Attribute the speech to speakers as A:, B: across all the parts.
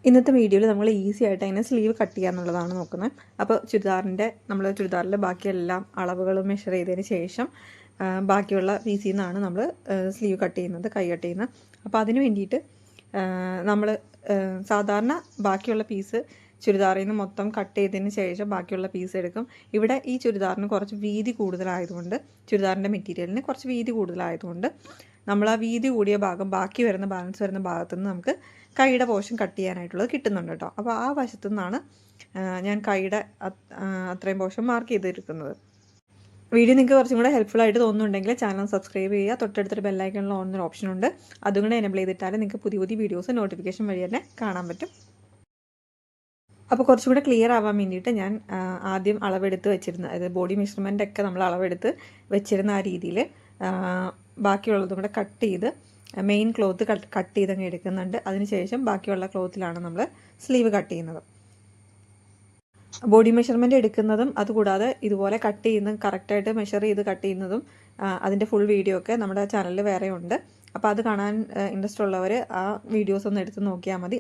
A: ഇന്നത്തെ വീഡിയോയിൽ നമ്മൾ ഈസി ആയിട്ട് അതിനെ സ്ലീവ് കട്ട് ചെയ്യുക എന്നുള്ളതാണ് നോക്കുന്നത്. അപ്പോൾ ചുരിദാറിലെ ബാക്കിയെല്ലാം അളവുകൾ മെഷർ ചെയ്തതിന് ശേഷം ബാക്കിയുള്ള പീസിൽ നിന്നാണ് നമ്മൾ സ്ലീവ് കട്ട് ചെയ്യുന്നത്, കൈ കട്ട് ചെയ്യുന്നത്. അപ്പോൾ അതിന് വേണ്ടിയിട്ട് നമ്മൾ സാധാരണ ബാക്കിയുള്ള പീസ് ചുരിദാറിൽ നിന്ന് മൊത്തം കട്ട് ചെയ്തതിന് ശേഷം ബാക്കിയുള്ള പീസ് എടുക്കും. ഇവിടെ ഈ ചുരിദാറിന് കുറച്ച് വീതി കൂടുതലായതുകൊണ്ട്, ചുരിദാറിൻ്റെ മെറ്റീരിയലിന് കുറച്ച് വീതി കൂടുതലായതുകൊണ്ട് നമ്മൾ ആ വീതി കൂടിയ ഭാഗം ബാക്കി വരുന്ന ബാലൻസ് വരുന്ന ഭാഗത്തുനിന്ന് നമുക്ക് കൈയുടെ പോർഷൻ കട്ട് ചെയ്യാനായിട്ടുള്ളത് കിട്ടുന്നുണ്ട് കേട്ടോ. അപ്പോൾ ആ വശത്തു നിന്നാണ് ഞാൻ കൈയുടെ അത്രയും പോർഷൻ മാർക്ക് ചെയ്തിരിക്കുന്നത്. വീഡിയോ നിങ്ങൾക്ക് കുറച്ചും കൂടെ ഹെൽപ്ഫുൾ ആയിട്ട് തോന്നുന്നുണ്ടെങ്കിൽ ചാനൽ സബ്സ്ക്രൈബ് ചെയ്യുക. തൊട്ടടുത്തൊരു ബെല്ലൈക്കണിൽ ഓൺ എന്നൊരു ഓപ്ഷൻ ഉണ്ട്, അതും കൂടെ എനേബിൾ ചെയ്തിട്ടാൽ നിങ്ങൾക്ക് പുതിയ പുതിയ വീഡിയോസ് നോട്ടിഫിക്കേഷൻ വഴി തന്നെ കാണാൻ പറ്റും. അപ്പോൾ കുറച്ചും കൂടെ ക്ലിയർ ആവാൻ വേണ്ടിയിട്ട് ഞാൻ ആദ്യം അളവെടുത്ത് വെച്ചിരുന്ന, അതായത് ബോഡി മെഷർമെൻ്റ് ഒക്കെ നമ്മൾ അളവെടുത്ത് വെച്ചിരുന്ന ആ രീതിയിൽ ബാക്കിയുള്ളതും കൂടെ കട്ട് ചെയ്ത് മെയിൻ ക്ലോത്ത് കട്ട് ചെയ്തങ്ങ് എടുക്കുന്നുണ്ട്. അതിനുശേഷം ബാക്കിയുള്ള ക്ലോത്തിലാണ് നമ്മൾ സ്ലീവ് കട്ട് ചെയ്യുന്നത്. ബോഡി മെഷർമെൻറ്റ് എടുക്കുന്നതും അതുകൂടാതെ ഇതുപോലെ കട്ട് ചെയ്യുന്നതും കറക്റ്റായിട്ട് മെഷർ ചെയ്ത് കട്ട് ചെയ്യുന്നതും അതിൻ്റെ ഫുൾ വീഡിയോ ഒക്കെ നമ്മുടെ ചാനലിൽ വേറെ ഉണ്ട്. അപ്പോൾ അത് കാണാൻ ഇൻട്രസ്റ്റ് ഉള്ളവർ ആ വീഡിയോസ് ഒന്ന് എടുത്ത് നോക്കിയാൽ മതി.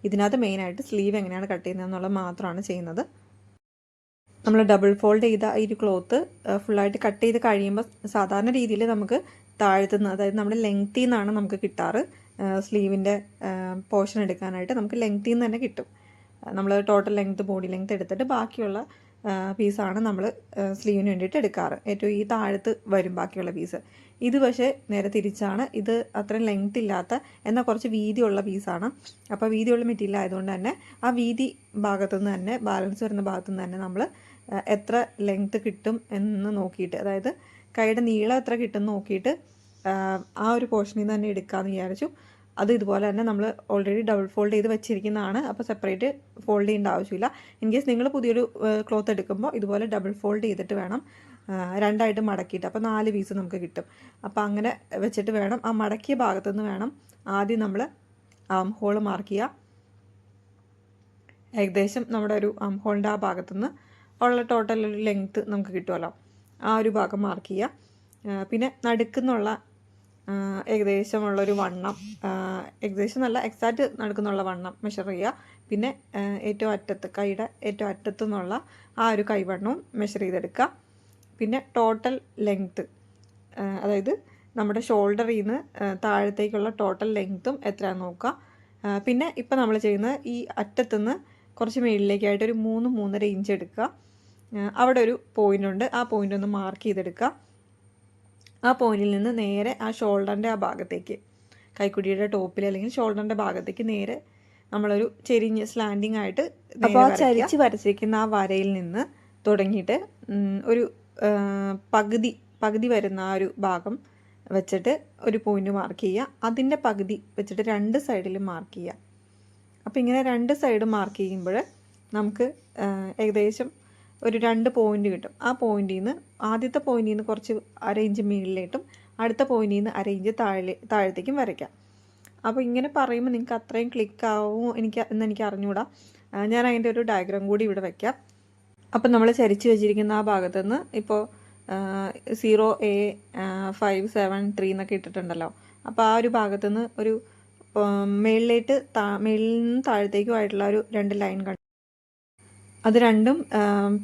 A: ഇതിനകത്ത് മെയിനായിട്ട് സ്ലീവ് എങ്ങനെയാണ് കട്ട് ചെയ്യുന്നത് എന്നുള്ളത് മാത്രമാണ് ചെയ്യുന്നത്. നമ്മൾ ഡബിൾ ഫോൾഡ് ചെയ്ത ഈ ഒരു ക്ലോത്ത് ഫുള്ളായിട്ട് കട്ട് ചെയ്ത് കഴിയുമ്പോൾ സാധാരണ രീതിയിൽ നമുക്ക് താഴ്ത്തുന്ന, അതായത് നമ്മുടെ ലെങ്ത്തിൽ നിന്നാണ് നമുക്ക് കിട്ടാറ്. സ്ലീവിൻ്റെ പോർഷൻ എടുക്കാനായിട്ട് നമുക്ക് ലെങ്ത്തിൽ നിന്ന് തന്നെ കിട്ടും. നമ്മൾ ടോട്ടൽ ലെങ്ത്ത്, ബോഡി ലെങ്ത്ത് എടുത്തിട്ട് ബാക്കിയുള്ള പീസാണ് നമ്മൾ സ്ലീവിന് വേണ്ടിയിട്ട് എടുക്കാറ്. ഏറ്റവും ഈ താഴത്ത് വരും ബാക്കിയുള്ള പീസ്. ഇത് പക്ഷേ നേരെ തിരിച്ചാണ്. ഇത് അത്രയും ലെങ്ത്ത് ഇല്ലാത്ത എന്നാൽ കുറച്ച് വീതിയുള്ള പീസാണ്. അപ്പോൾ വീതിയുള്ള മെറ്റീരിയൽ ആയതുകൊണ്ട് തന്നെ ആ വീതി ഭാഗത്തുനിന്ന് തന്നെ, ബാലൻസ് വരുന്ന ഭാഗത്തുനിന്ന് തന്നെ നമ്മൾ എത്ര ലെങ്ത്ത് കിട്ടും എന്ന് നോക്കിയിട്ട്, അതായത് കൈയുടെ നീളം എത്ര കിട്ടും നോക്കിയിട്ട് ആ ഒരു പോർഷനിൽ നിന്ന് തന്നെ എടുക്കാമെന്ന് വിചാരിച്ചു. അത് ഇതുപോലെ തന്നെ നമ്മൾ ഓൾറെഡി ഡബിൾ ഫോൾഡ് ചെയ്ത് വെച്ചിരിക്കുന്നതാണ്. അപ്പോൾ സെപ്പറേറ്റ് ഫോൾഡ് ചെയ്യേണ്ട ആവശ്യമില്ല. ഇൻ കേസ് നിങ്ങൾ പുതിയൊരു ക്ലോത്ത് എടുക്കുമ്പോൾ ഇതുപോലെ ഡബിൾ ഫോൾഡ് ചെയ്തിട്ട് വേണം, രണ്ടായിട്ട് മടക്കിയിട്ട്, അപ്പോൾ 4 പീസ് നമുക്ക് കിട്ടും. അപ്പോൾ അങ്ങനെ വെച്ചിട്ട് വേണം, ആ മടക്കിയ ഭാഗത്തുനിന്ന് വേണം ആദ്യം നമ്മൾ ആം ഹോൾ മാർക്ക് ചെയ്യുക. ഏകദേശം നമ്മുടെ ഒരു ആം ഹോളിൻ്റെ ആ ഭാഗത്തുനിന്ന് ഉള്ള ടോട്ടൽ ഒരു ലെങ്ത്ത് നമുക്ക് കിട്ടുമല്ലോ, ആ ഒരു ഭാഗം മാർക്ക് ചെയ്യുക. പിന്നെ നടുക്കുന്നുള്ള ഏകദേശമുള്ളൊരു വണ്ണം, ഏകദേശം നല്ല എക്സാക്റ്റ് നടുക്കുന്നുള്ള വണ്ണം മെഷർ ചെയ്യുക. പിന്നെ ഏറ്റവും അറ്റത്ത്, കൈയുടെ ഏറ്റവും അറ്റത്തു നിന്നുള്ള ആ ഒരു കൈവണ്ണവും മെഷർ ചെയ്തെടുക്കുക. പിന്നെ ടോട്ടൽ ലെങ്ത്ത്, അതായത് നമ്മുടെ ഷോൾഡറിൽ നിന്ന് താഴത്തേക്കുള്ള ടോട്ടൽ ലെങ്ത്തും എത്രയാണെന്ന് നോക്കുക. പിന്നെ ഇപ്പം നമ്മൾ ചെയ്യുന്നത് ഈ അറ്റത്തുനിന്ന് കുറച്ച് മുകളിലേക്കായിട്ടൊരു 3-3.5 ഇഞ്ച് എടുക്കുക. അവിടെ ഒരു പോയിൻ്റ് ഉണ്ട്, ആ പോയിൻ്റ് ഒന്ന് മാർക്ക് ചെയ്തെടുക്കുക. ആ പോയിന്റിൽ നിന്ന് നേരെ ആ ഷോൾഡറിൻ്റെ ആ ഭാഗത്തേക്ക്, കൈക്കുടിയുടെ ടോപ്പിൽ അല്ലെങ്കിൽ ഷോൾഡറിൻ്റെ ഭാഗത്തേക്ക് നേരെ നമ്മളൊരു ചെരിഞ്ഞ് സ്ലാൻഡിങ് ആയിട്ട്, അപ്പോൾ ആ ചരിച്ച് വരച്ചിരിക്കുന്ന ആ വരയിൽ നിന്ന് തുടങ്ങിയിട്ട് ഒരു പകുതി വരുന്ന ആ ഒരു ഭാഗം വെച്ചിട്ട് ഒരു പോയിന്റ് മാർക്ക് ചെയ്യുക. അതിൻ്റെ പകുതി വെച്ചിട്ട് 2 സൈഡിലും മാർക്ക് ചെയ്യുക. അപ്പോൾ ഇങ്ങനെ 2 സൈഡ് മാർക്ക് ചെയ്യുമ്പോൾ നമുക്ക് ഏകദേശം ഒരു 2 പോയിന്റ് കിട്ടും. ആ പോയിന്റിൽ നിന്ന്, ആദ്യത്തെ പോയിന്റിൽ നിന്ന് കുറച്ച് 1/2 ഇഞ്ച് മുകളിലേട്ടും അടുത്ത പോയിന്റിൽ നിന്ന് 1/2 ഇഞ്ച് താഴത്തേക്കും വരയ്ക്കാം. അപ്പോൾ ഇങ്ങനെ പറയുമ്പോൾ നിങ്ങൾക്ക് അത്രയും ക്ലിക്കാവും എനിക്ക് അറിഞ്ഞുകൂടാ. ഞാൻ അതിൻ്റെ ഒരു ഡയഗ്രാം കൂടി ഇവിടെ വയ്ക്കാം. അപ്പം നമ്മൾ ചരിച്ച് വെച്ചിരിക്കുന്ന ആ ഭാഗത്തു നിന്ന് ഇപ്പോൾ 0A573 എന്നൊക്കെ ഇട്ടിട്ടുണ്ടല്ലോ. അപ്പോൾ ആ ഒരു ഭാഗത്തു നിന്ന് ഒരു മേളിൽ നിന്ന് താഴത്തേക്കുമായിട്ടുള്ള ഒരു 2 ലൈൻ കണ്ടു. അത് രണ്ടും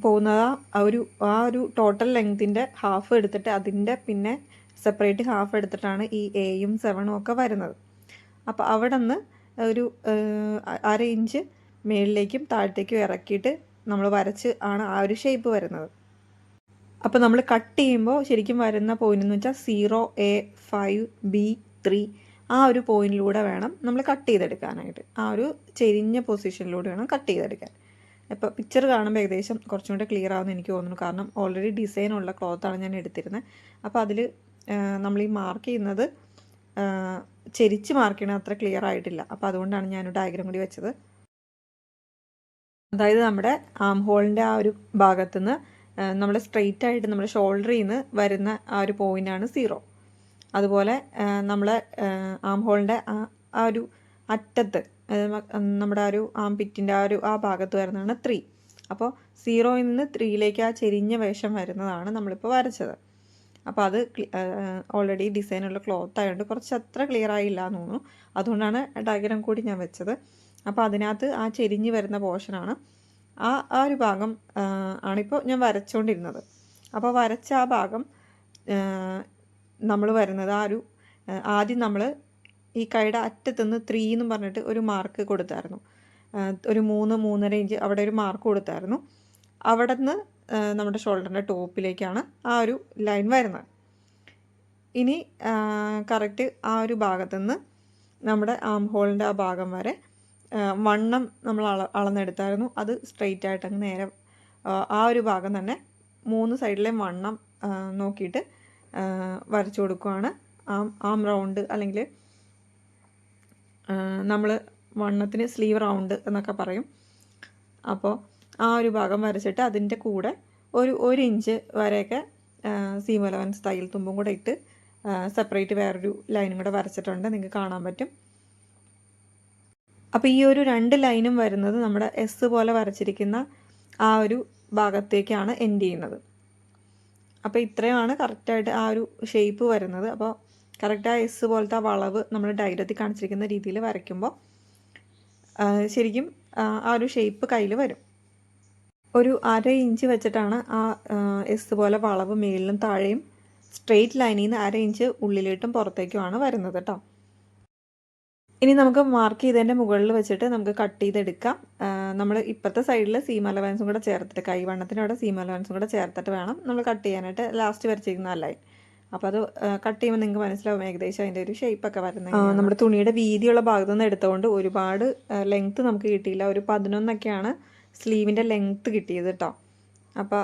A: പോകുന്നത് ആ ഒരു ടോട്ടൽ ലെങ്ത്തിൻ്റെ ഹാഫ് എടുത്തിട്ട് അതിൻ്റെ പിന്നെ സെപ്പറേറ്റ് ഹാഫ് എടുത്തിട്ടാണ് ഈ Aയും 7ഉം ഒക്കെ വരുന്നത്. അപ്പോൾ അവിടെ നിന്ന് ഒരു 1/2 ഇഞ്ച് മേളിലേക്കും താഴത്തേക്കും ഇറക്കിയിട്ട് നമ്മൾ വരച്ച് ആണ് ആ ഒരു ഷേപ്പ് വരുന്നത്. അപ്പോൾ നമ്മൾ കട്ട് ചെയ്യുമ്പോൾ ശരിക്കും വരുന്ന പോയിന്റ് എന്ന് വെച്ചാൽ 0A5B3 ആ ഒരു പോയിന്റിലൂടെ വേണം നമ്മൾ കട്ട് ചെയ്തെടുക്കാനായിട്ട്. ആ ഒരു ചെരിഞ്ഞ പൊസിഷനിലൂടെ വേണം കട്ട് ചെയ്തെടുക്കാൻ. ഇപ്പോൾ പിക്ചർ കാണുമ്പോൾ ഏകദേശം കുറച്ചും കൂടെ ക്ലിയർ ആവുമെന്ന് എനിക്ക് തോന്നുന്നു. കാരണം ഓൾറെഡി ഡിസൈനുള്ള ക്ലോത്താണ് ഞാൻ എടുത്തിരുന്നത്. അപ്പോൾ അതിൽ നമ്മൾ ഈ മാർക്ക് ചെയ്യുന്നത് ചെരിച്ച് മാർക്ക് ചെയ്യണത് അത്ര ക്ലിയർ ആയിട്ടില്ല. അപ്പോൾ അതുകൊണ്ടാണ് ഞാനൊരു ഡയഗ്രാം കൂടി വെച്ചത്. അതായത് നമ്മുടെ ആം ഹോളിൻ്റെ ആ ഒരു ഭാഗത്തുനിന്ന് നമ്മുടെ സ്ട്രെയിറ്റ് ആയിട്ട് നമ്മുടെ ഷോൾഡറിൽ നിന്ന് വരുന്ന ആ ഒരു പോയിൻ്റാണ് 0. അതുപോലെ നമ്മളെ ആം ഹോളിൻ്റെ ആ ഒരു അറ്റത്ത്, നമ്മുടെ ആ ഒരു ആംപിറ്റിൻ്റെ ആ ഭാഗത്ത് വരുന്നതാണ് 3. അപ്പോൾ 0യിൽ നിന്ന് 3യിലേക്ക് ആ ചെരിഞ്ഞ വേഷം വരുന്നതാണ് നമ്മളിപ്പോൾ വരച്ചത്. അപ്പോൾ അത് ഓൾറെഡി ഡിസൈനുള്ള ക്ലോത്ത് ആയതുകൊണ്ട് കുറച്ച് അത്ര ക്ലിയർ ആയില്ല എന്ന് തോന്നുന്നു. അതുകൊണ്ടാണ് ഡയഗ്രാം കൂടി ഞാൻ വെച്ചത്. അപ്പോൾ അതിനകത്ത് ആ ചെരിഞ്ഞ് വരുന്ന പോർഷനാണ് ആ ഒരു ഭാഗം ആണിപ്പോൾ ഞാൻ വരച്ചുകൊണ്ടിരുന്നത്. അപ്പോൾ വരച്ച ആ ഭാഗം നമ്മൾ വരുന്നത് ആദ്യം നമ്മൾ ഈ കൈയുടെ അറ്റത്തുനിന്ന് 3 എന്നും പറഞ്ഞിട്ട് ഒരു മാർക്ക് കൊടുത്തായിരുന്നു. ഒരു 3-3.5 ഇഞ്ച് അവിടെ ഒരു മാർക്ക് കൊടുത്തായിരുന്നു. അവിടെ നിന്ന് നമ്മുടെ ഷോൾഡറിൻ്റെ ടോപ്പിലേക്കാണ് ആ ഒരു ലൈൻ വരുന്നത്. ഇനി കറക്റ്റ് ആ ഒരു ഭാഗത്തുനിന്ന് നമ്മുടെ ആം ഹോളിൻ്റെ ആ ഭാഗം വരെ വണ്ണം നമ്മൾ അളന്നെടുത്തായിരുന്നു. അത് സ്ട്രെയിറ്റ് ആയിട്ട് അങ്ങ് നേരെ ആ ഒരു ഭാഗം തന്നെ 3 സൈഡിലെയും വണ്ണം നോക്കിയിട്ട് വരച്ചു കൊടുക്കുകയാണ്. ആം റൗണ്ട് അല്ലെങ്കിൽ നമ്മൾ വണ്ണത്തിന് സ്ലീവ് റൗണ്ട് എന്നൊക്കെ പറയും. അപ്പോൾ ആ ഒരു ഭാഗം വരച്ചിട്ട് അതിൻ്റെ കൂടെ ഒരു ഇഞ്ച് വരെയൊക്കെ സീം അലവൻസ് തയ്യൽ തുമ്പും കൂടെ ഇട്ട് സെപ്പറേറ്റ് വേറൊരു ലൈനും കൂടെ വരച്ചിട്ടുണ്ട്, നിങ്ങൾക്ക് കാണാൻ പറ്റും. അപ്പോൾ ഈ ഒരു 2 ലൈനും വരുന്നത് നമ്മുടെ എസ് പോലെ വരച്ചിരിക്കുന്ന ആ ഒരു ഭാഗത്തേക്കാണ് എൻഡ് ചെയ്യുന്നത്. അപ്പോൾ ഇത്രയുമാണ് കറക്റ്റായിട്ട് ആ ഒരു ഷേപ്പ് വരുന്നത്. അപ്പോൾ കറക്റ്റ് ആ എസ് പോലത്തെ ആ വളവ് നമ്മൾ ഡയഗ്രത്തിൽ കാണിച്ചിരിക്കുന്ന രീതിയിൽ വരയ്ക്കുമ്പോൾ ശരിക്കും ആ ഒരു ഷേപ്പ് കയ്യിൽ വരും. ഒരു 1/2 ഇഞ്ച് വെച്ചിട്ടാണ് ആ എസ് പോലെ വളവ് മേളിലും താഴെയും സ്ട്രെയിറ്റ് ലൈനിൽ നിന്ന് 1/2 ഇഞ്ച് ഉള്ളിലേട്ടും പുറത്തേക്കുമാണ് വരുന്നത് കേട്ടോ. ഇനി നമുക്ക് മാർക്ക് ചെയ്തതിൻ്റെ മുകളിൽ വെച്ചിട്ട് നമുക്ക് കട്ട് ചെയ്തെടുക്കാം. നമ്മൾ ഇപ്പോഴത്തെ സൈഡിൽ സീം അലവൻസും കൂടെ ചേർത്തിട്ട് കൈവണ്ണത്തിനവിടെ സീം അലവൻസും കൂടെ ചേർത്തിട്ട് വേണം നമ്മൾ കട്ട് ചെയ്യാനായിട്ട് ലാസ്റ്റ് വരച്ചിരിക്കുന്ന ലൈൻ. അപ്പോൾ അത് കട്ട് ചെയ്യുമ്പോൾ നിങ്ങൾക്ക് മനസ്സിലാവും ഏകദേശം അതിൻ്റെ ഒരു ഷേപ്പൊക്കെ വരുന്നത്. നമ്മുടെ തുണിയുടെ വീതിയുള്ള ഭാഗത്തു നിന്ന് എടുത്തുകൊണ്ട് ഒരുപാട് ലെങ്ത്ത് നമുക്ക് കിട്ടിയില്ല. ഒരു 11ഒക്കെയാണ് സ്ലീവിൻ്റെ ലെങ്ത്ത് കിട്ടിയത് കേട്ടോ. അപ്പോൾ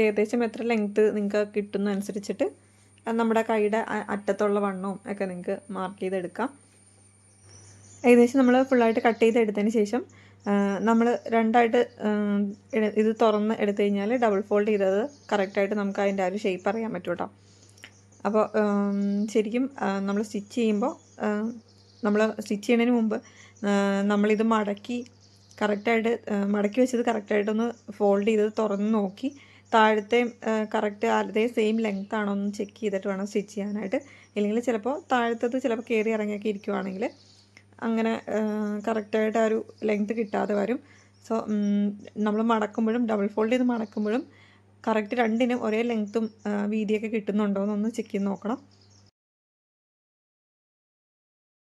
A: ഏകദേശം എത്ര ലെങ്ത്ത് നിങ്ങൾക്ക് കിട്ടുന്നതനുസരിച്ചിട്ട് നമ്മുടെ കൈയുടെ അറ്റത്തുള്ള വണ്ണവും ഒക്കെ നിങ്ങൾക്ക് മാർക്ക് ചെയ്തെടുക്കാം. ഏകദേശം നമ്മൾ ഫുള്ളായിട്ട് കട്ട് ചെയ്തെടുത്തതിന് ശേഷം നമ്മൾ രണ്ടായിട്ട് ഇത് തുറന്ന് എടുത്തു കഴിഞ്ഞാൽ ഡബിൾ ഫോൾഡ് ചെയ്തത് കറക്റ്റായിട്ട് നമുക്ക് അതിൻ്റെ ആ ഒരു ഷേപ്പ് അറിയാൻ പറ്റും കേട്ടോ. അപ്പോൾ ശരിക്കും നമ്മൾ സ്റ്റിച്ച് ചെയ്യുമ്പോൾ നമ്മൾ സ്റ്റിച്ച് ചെയ്യുന്നതിന് മുമ്പ് നമ്മളിത് കറക്റ്റായിട്ട് മടക്കി വെച്ചത് കറക്റ്റായിട്ടൊന്ന് ഫോൾഡ് ചെയ്തത് തുറന്ന് നോക്കി താഴത്തെ കറക്റ്റ് അതേ സെയിം ലെങ്ത് ആണോ എന്ന് ചെക്ക് ചെയ്തിട്ട് വേണം സ്റ്റിച്ച് ചെയ്യാനായിട്ട്. ഇല്ലെങ്കിൽ ചിലപ്പോൾ താഴത്തത് ചിലപ്പോൾ കയറി ഇറങ്ങിയൊക്കെ ഇരിക്കുവാണെങ്കിൽ അങ്ങനെ കറക്റ്റായിട്ട് ആ ഒരു ലെങ്ത്ത് കിട്ടാതെ വരും. സോ നമ്മൾ മടക്കുമ്പോഴും ഡബിൾ ഫോൾഡ് ചെയ്ത് മടക്കുമ്പോഴും കറക്റ്റ് രണ്ടിനും ഒരേ ലെങ്ത്തും വീതിയൊക്കെ കിട്ടുന്നുണ്ടോ എന്നൊന്ന് ചെക്ക് ചെയ്ത് നോക്കണം.